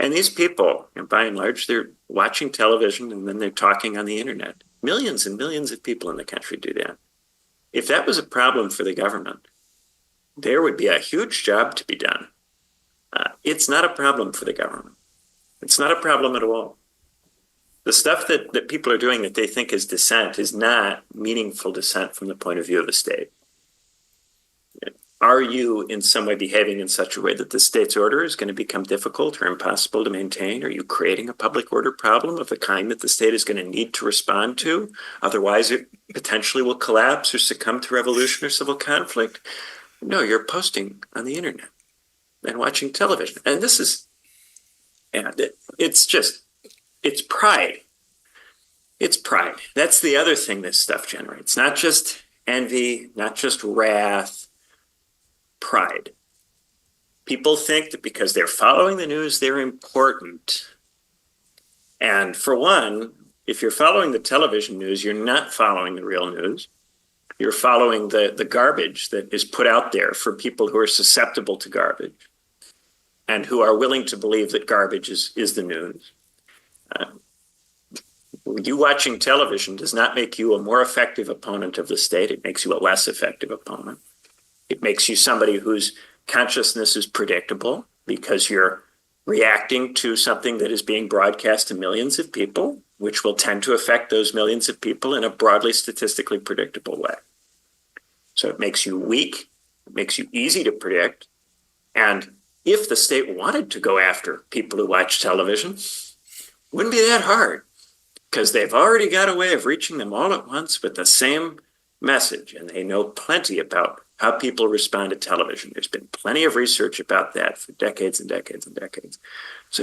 And these people, and by and large, they're watching television and then they're talking on the internet. Millions and millions of people in the country do that. If that was a problem for the government, there would be a huge job to be done. It's not a problem for the government. It's not a problem at all. The stuff that people are doing that they think is dissent is not meaningful dissent from the point of view of the state. Are you in some way behaving in such a way that the state's order is going to become difficult or impossible to maintain? Are you creating a public order problem of the kind that the state is going to need to respond to? Otherwise, it potentially will collapse or succumb to revolution or civil conflict. No, you're posting on the internet and watching television. And this is, and it's pride. It's pride. That's the other thing this stuff generates. Not just envy, not just wrath, pride. People think that because they're following the news, they're important. And for one, if you're following the television news, you're not following the real news. You're following the garbage that is put out there for people who are susceptible to garbage and who are willing to believe that garbage is the news. You watching television does not make you a more effective opponent of the state. It makes you a less effective opponent. It makes you somebody whose consciousness is predictable because you're reacting to something that is being broadcast to millions of people, which will tend to affect those millions of people in a broadly statistically predictable way. So it makes you weak, it makes you easy to predict. And if the state wanted to go after people who watch television, it wouldn't be that hard because they've already got a way of reaching them all at once with the same message. And they know plenty about how people respond to television. There's been plenty of research about that for decades and decades and decades. So